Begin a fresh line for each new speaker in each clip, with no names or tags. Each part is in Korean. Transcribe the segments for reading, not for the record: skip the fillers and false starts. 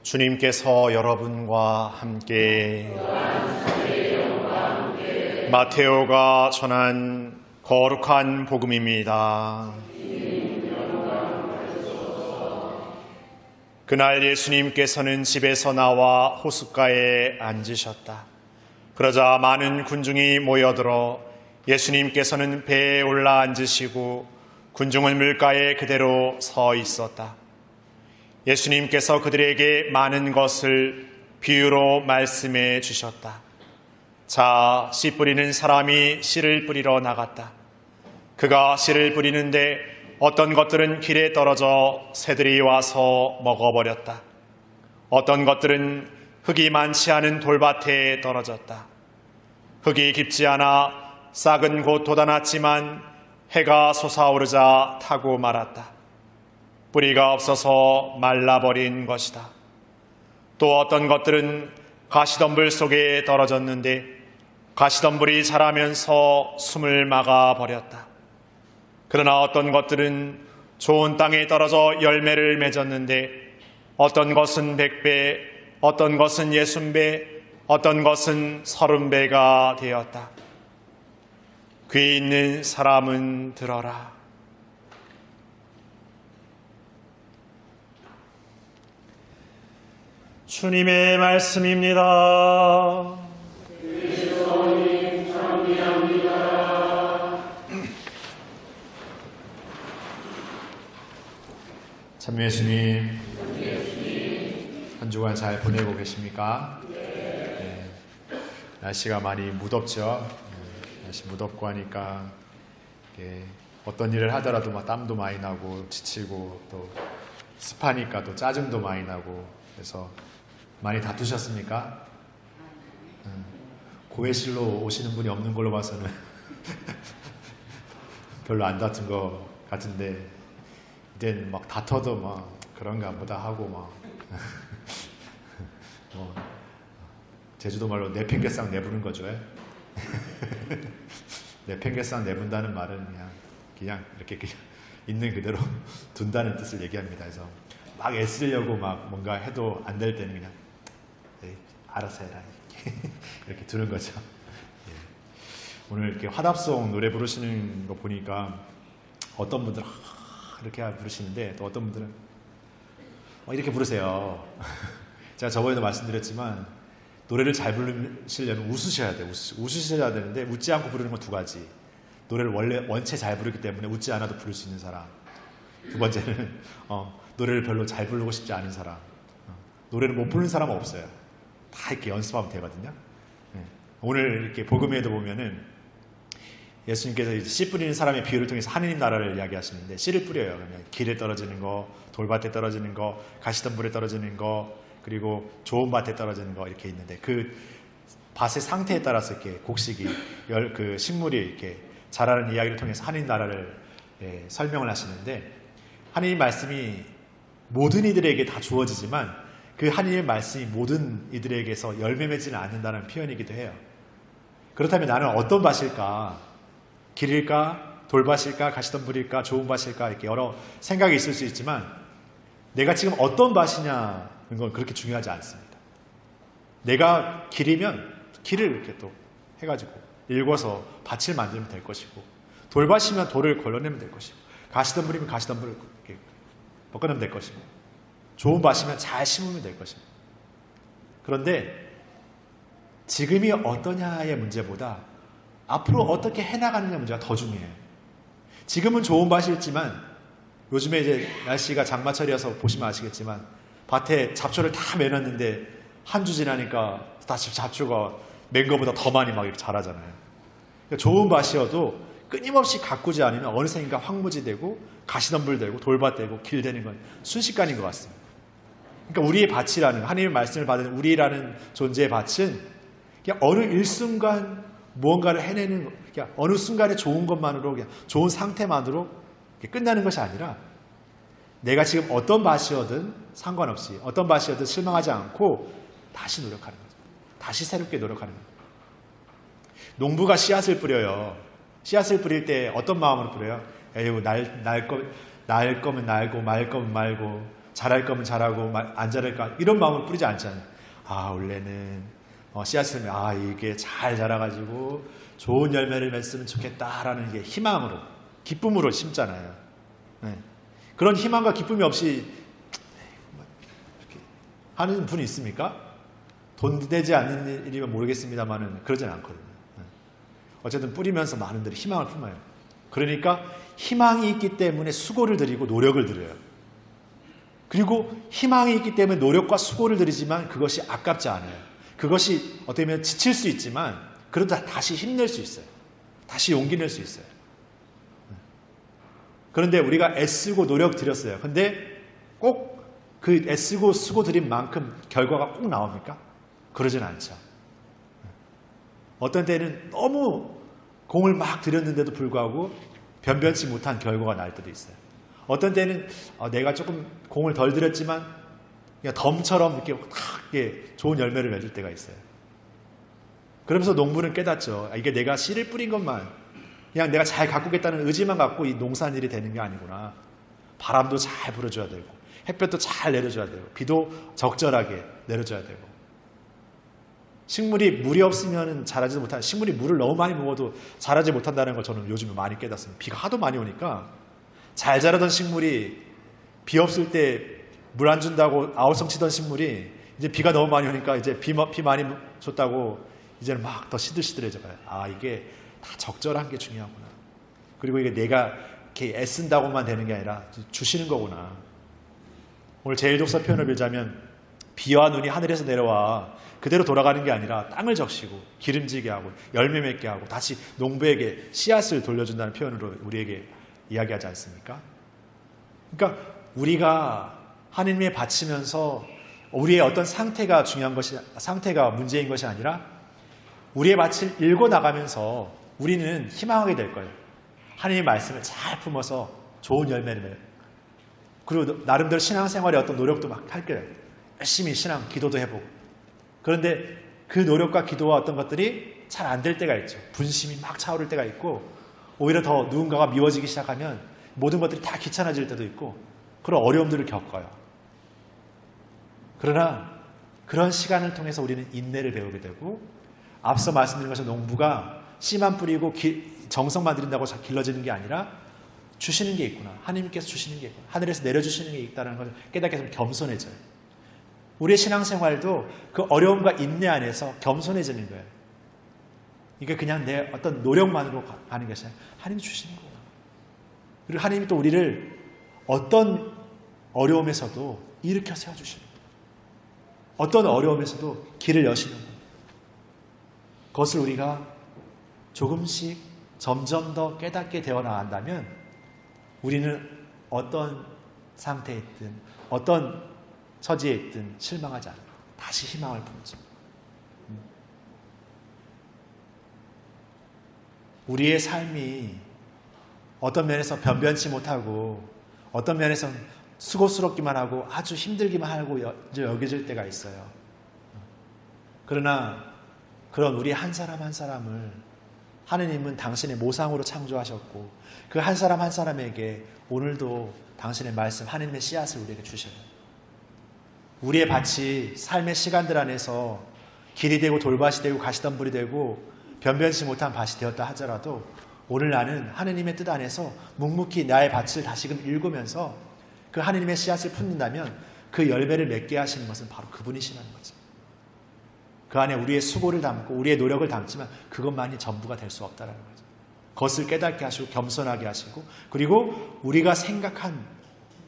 주님께서 여러분과 함께 마테오가 전한 거룩한 복음입니다. 그날 예수님께서는 집에서 나와 호숫가에 앉으셨다. 그러자 많은 군중이 모여들어 예수님께서는 배에 올라 앉으시고 군중은 물가에 그대로 서 있었다. 예수님께서 그들에게 많은 것을 비유로 말씀해 주셨다. 자, 씨 뿌리는 사람이 씨를 뿌리러 나갔다. 그가 씨를 뿌리는데 어떤 것들은 길에 떨어져 새들이 와서 먹어버렸다. 어떤 것들은 흙이 많지 않은 돌밭에 떨어졌다. 흙이 깊지 않아 싹은 곧 돋아났지만 해가 솟아오르자 타고 말았다. 뿌리가 없어서 말라버린 것이다. 또 어떤 것들은 가시덤불 속에 떨어졌는데 가시덤불이 자라면서 숨을 막아버렸다. 그러나 어떤 것들은 좋은 땅에 떨어져 열매를 맺었는데 어떤 것은 100배, 어떤 것은 60배, 어떤 것은 30배가 되었다. 귀 있는 사람은 들어라. 주님의 말씀입니다.
그리스도님 찬미합니다.
참 예수님, 한 주간 잘 보내고 계십니까? 네. 날씨가 많이 무덥죠. 날씨 무덥고 하니까 어떤 일을 하더라도 막 땀도 많이 나고 지치고 또 습하니까 또 짜증도 많이 나고 그래서 많이 다투셨습니까? 고해실로 오시는 분이 없는 걸로 봐서는 별로 안 다툰 것 같은데 이젠 막 다퉈도 막 그런가 보다 하고 막 제주도 말로 내팽개싹 내부는 거죠. 내팽개싹 내분다는 말은 그냥 이렇게 있는 그대로 둔다는 뜻을 얘기합니다. 그래서 막 애쓰려고 막 뭔가 해도 안 될 때는 그냥 알아서 해라 이렇게 두는 거죠. 오늘 이렇게 화답송 노래 부르시는 거 보니까 어떤 분들은 이렇게 부르시는데 또 어떤 분들은 이렇게 부르세요. 제가 저번에도 말씀드렸지만 노래를 잘 부르시려면 웃으셔야 돼요. 웃으셔야 되는데 웃지 않고 부르는 건 두 가지. 노래를 원체 잘 부르기 때문에 웃지 않아도 부를 수 있는 사람. 두 번째는 노래를 별로 잘 부르고 싶지 않은 사람. 노래를 못 부르는 사람은 없어요. 다 이렇게 연습하면 되거든요. 오늘 이렇게 복음에도 보면은 예수님께서 이제 씨 뿌리는 사람의 비유를 통해서 하느님 나라를 이야기하시는데 씨를 뿌려요. 그러면 길에 떨어지는 거, 돌밭에 떨어지는 거, 가시덤불에 떨어지는 거, 그리고 좋은 밭에 떨어지는 거 이렇게 있는데 그 밭의 상태에 따라서 이렇게 곡식이 그 식물이 이렇게 자라는 이야기를 통해서 하느님 나라를 설명을 하시는데 하느님 말씀이 모든 이들에게 다 주어지지만 그 하느님의 말씀이 모든 이들에게서 열매 맺지는 않는다는 표현이기도 해요. 그렇다면 나는 어떤 밭일까? 길일까? 돌밭일까? 가시덤불일까? 좋은 밭일까? 이렇게 여러 생각이 있을 수 있지만 내가 지금 어떤 밭이냐는 건 그렇게 중요하지 않습니다. 내가 길이면 길을 이렇게 또 해가지고 읽어서 밭을 만들면 될 것이고 돌밭이면 돌을 걸러내면 될 것이고 가시덤불이면 가시덤불을 이렇게 벗겨내면 될 것이고 좋은 밭이면 잘 심으면 될 것입니다. 그런데 지금이 어떠냐의 문제보다 앞으로 어떻게 해나가느냐 문제가 더 중요해요. 지금은 좋은 밭이지만 요즘에 이제 날씨가 장마철이어서 보시면 아시겠지만 밭에 잡초를 다 매놨는데 한 주 지나니까 다시 잡초가 맨 거보다 더 많이 막 이렇게 자라잖아요. 그러니까 좋은 밭이어도 끊임없이 가꾸지 않으면 어느샌가 황무지 되고 가시덤불 되고 돌밭 되고 길 되는 건 순식간인 것 같습니다. 그러니까 우리의 밭이라는 하나님의 말씀을 받은 우리라는 존재의 밭은 그냥 어느 일순간 무언가를 해내는 그냥 어느 순간에 좋은 것만으로 그냥 좋은 상태만으로 끝나는 것이 아니라 내가 지금 어떤 밭이어든 상관없이 어떤 밭이어든 실망하지 않고 다시 노력하는 거죠. 다시 새롭게 노력하는 거죠. 농부가 씨앗을 뿌려요. 씨앗을 뿌릴 때 어떤 마음으로 뿌려요? 에휴, 날 거면 날고 말 거면 말고 잘할 거면 잘하고 안 잘할까 이런 마음을 뿌리지 않잖아요. 원래는 씨앗을 이게 잘 자라가지고 좋은 열매를 맺으면 좋겠다라는 게 희망으로, 기쁨으로 심잖아요. 네. 그런 희망과 기쁨이 없이 이렇게 하는 분이 있습니까? 돈 내지 않는 일이면 모르겠습니다만은 그러진 않거든요. 네. 어쨌든 뿌리면서 많은 분들이 희망을 품어요. 그러니까 희망이 있기 때문에 수고를 들이고 노력을 들여요. 그리고 희망이 있기 때문에 노력과 수고를 들이지만 그것이 아깝지 않아요. 그것이 어떻게 보면 지칠 수 있지만 그러다 다시 힘낼 수 있어요. 다시 용기 낼 수 있어요. 그런데 우리가 애쓰고 노력 들였어요. 근데 꼭 그 애쓰고 수고 들인 만큼 결과가 꼭 나옵니까? 그러진 않죠. 어떤 때는 너무 공을 막 들였는데도 불구하고 변변치 못한 결과가 날 때도 있어요. 어떤 때는 내가 조금 공을 덜 들였지만 그냥 덤처럼 이렇게 좋은 열매를 맺을 때가 있어요. 그러면서 농부는 깨닫죠. 이게 내가 씨를 뿌린 것만, 그냥 내가 잘 가꾸겠다는 의지만 갖고 이 농산일이 되는 게 아니구나. 바람도 잘 불어줘야 되고, 햇볕도 잘 내려줘야 되고, 비도 적절하게 내려줘야 되고. 식물이 물이 없으면 자라지 못하는, 식물이 물을 너무 많이 먹어도 자라지 못한다는 걸 저는 요즘에 많이 깨닫습니다. 비가 하도 많이 오니까 잘 자라던 식물이 비 없을 때 물 안 준다고 아우성 치던 식물이 이제 비가 너무 많이 오니까 이제 비 많이 줬다고 이제는 막 더 시들시들해져 가요. 이게 다 적절한 게 중요하구나. 그리고 이게 내가 이렇게 애쓴다고만 되는 게 아니라 주시는 거구나. 오늘 제1독서 표현을 빌자면 비와 눈이 하늘에서 내려와 그대로 돌아가는 게 아니라 땅을 적시고 기름지게 하고 열매 맺게 하고 다시 농부에게 씨앗을 돌려준다는 표현으로 우리에게 이야기하지 않습니까? 그러니까 우리가 하느님에 바치면서 우리의 어떤 상태가 중요한 것이, 상태가 문제인 것이 아니라 우리의 밭을 읽어 나가면서 우리는 희망하게 될 거예요. 하느님의 말씀을 잘 품어서 좋은 열매를 맺어요. 그리고 나름대로 신앙생활에 어떤 노력도 막 할 거예요. 열심히 신앙, 기도도 해보고. 그런데 그 노력과 기도와 어떤 것들이 잘 안 될 때가 있죠. 분심이 막 차오를 때가 있고 오히려 더 누군가가 미워지기 시작하면 모든 것들이 다 귀찮아질 때도 있고 그런 어려움들을 겪어요. 그러나 그런 시간을 통해서 우리는 인내를 배우게 되고 앞서 말씀드린 것처럼 농부가 씨만 뿌리고 정성만 들인다고 길러지는 게 아니라 주시는 게 있구나. 하나님께서 주시는 게 있구나. 하늘에서 내려주시는 게 있다는 것을 깨닫게 되면 겸손해져요. 우리의 신앙생활도 그 어려움과 인내 안에서 겸손해지는 거예요. 이게 그냥 내 어떤 노력만으로 가는 것이 아니라 하나님이 주시는 거예요. 그리고 하나님이 또 우리를 어떤 어려움에서도 일으켜 세워주시는 거예요. 어떤 어려움에서도 길을 여시는 거예요. 그것을 우리가 조금씩 점점 더 깨닫게 되어 나간다면 우리는 어떤 상태에 있든 어떤 처지에 있든 실망하지 않아요. 다시 희망을 품죠. 우리의 삶이 어떤 면에서 변변치 못하고 어떤 면에서 수고스럽기만 하고 아주 힘들기만 하고 여겨질 때가 있어요. 그러나 그런 우리 한 사람 한 사람을 하느님은 당신의 모상으로 창조하셨고 그 한 사람 한 사람에게 오늘도 당신의 말씀, 하느님의 씨앗을 우리에게 주셔요. 우리의 밭이 삶의 시간들 안에서 길이 되고 돌밭이 되고 가시덤불이 되고 변변치 못한 밭이 되었다 하더라도 오늘 나는 하느님의 뜻 안에서 묵묵히 나의 밭을 다시금 읽으면서 그 하느님의 씨앗을 품는다면 그 열매를 맺게 하시는 것은 바로 그분이시라는 거죠. 그 안에 우리의 수고를 담고 우리의 노력을 담지만 그것만이 전부가 될 수 없다는 거죠. 그것을 깨닫게 하시고 겸손하게 하시고 그리고 우리가 생각한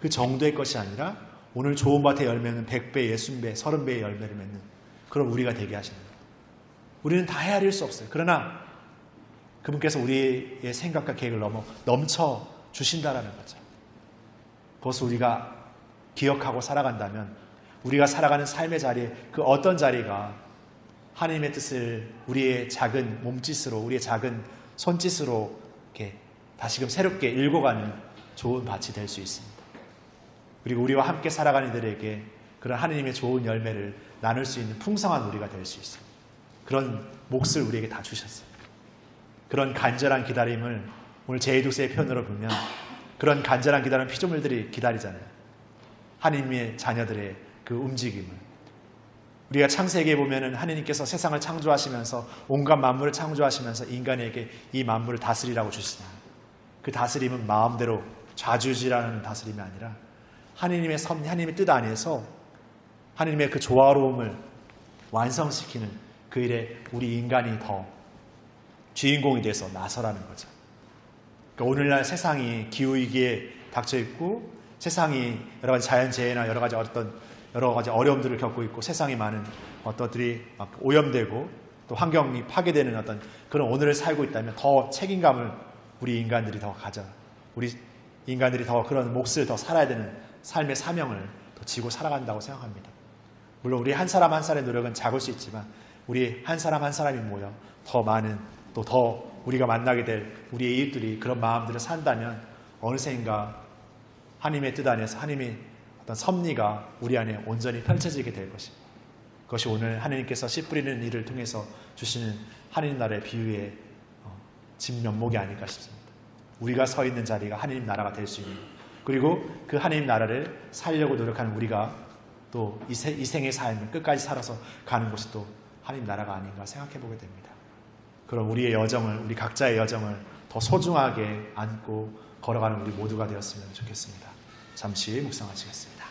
그 정도의 것이 아니라 오늘 좋은 밭의 열매는 100배, 60배, 30배의 열매를 맺는 그런 우리가 되게 하시는 거예요. 우리는 다 헤아릴 수 없어요. 그러나 그분께서 우리의 생각과 계획을 넘쳐 주신다라는 거죠. 그것을 우리가 기억하고 살아간다면 우리가 살아가는 삶의 자리에 그 어떤 자리가 하나님의 뜻을 우리의 작은 몸짓으로 우리의 작은 손짓으로 이렇게 다시금 새롭게 읽어가는 좋은 밭이 될 수 있습니다. 그리고 우리와 함께 살아가는 이들에게 그런 하나님의 좋은 열매를 나눌 수 있는 풍성한 우리가 될 수 있습니다. 그런 몫을 우리에게 다 주셨어요. 그런 간절한 기다림을 오늘 제2독서의 표현으로 보면 그런 간절한 기다림 피조물들이 기다리잖아요. 하나님의 자녀들의 그 움직임을, 우리가 창세기에 보면은 하나님께서 세상을 창조하시면서 온갖 만물을 창조하시면서 인간에게 이 만물을 다스리라고 주시나, 그 다스림은 마음대로 좌지우지라는 다스림이 아니라 하나님의 섭리, 하나님의 뜻 안에서 하나님의 그 조화로움을 완성시키는 그 일에 우리 인간이 더 주인공이 돼서 나서라는 거죠. 그러니까 오늘날 세상이 기후위기에 닥쳐 있고, 세상이 여러 가지 자연재해나 여러 가지 어려움들을 겪고 있고, 세상이 많은 것들이 막 오염되고 또 환경이 파괴되는 어떤 그런 오늘을 살고 있다면 더 책임감을 우리 인간들이 더 가져, 우리 인간들이 더 그런 몫을 더 살아야 되는 삶의 사명을 더 지고 살아간다고 생각합니다. 물론 우리 한 사람 한 사람의 노력은 작을 수 있지만 우리 한 사람 한 사람이 모여 더 많은, 또 더 우리가 만나게 될 우리의 이웃들이 그런 마음들을 산다면 어느새인가 하나님의 뜻 안에서 하나님의 어떤 섭리가 우리 안에 온전히 펼쳐지게 될 것입니다. 그것이 오늘 하나님께서 씨 뿌리는 일을 통해서 주시는 하나님 나라의 비유의 진면목이 아닐까 싶습니다. 우리가 서 있는 자리가 하나님 나라가 될 수 있는, 그리고 그 하나님 나라를 살려고 노력하는 우리가 또 이 생의 삶을 끝까지 살아서 가는 곳이 또 하나님 나라가 아닌가 생각해 보게 됩니다. 그럼 우리의 여정을, 우리 각자의 여정을 더 소중하게 안고 걸어가는 우리 모두가 되었으면 좋겠습니다. 잠시 묵상하시겠습니다.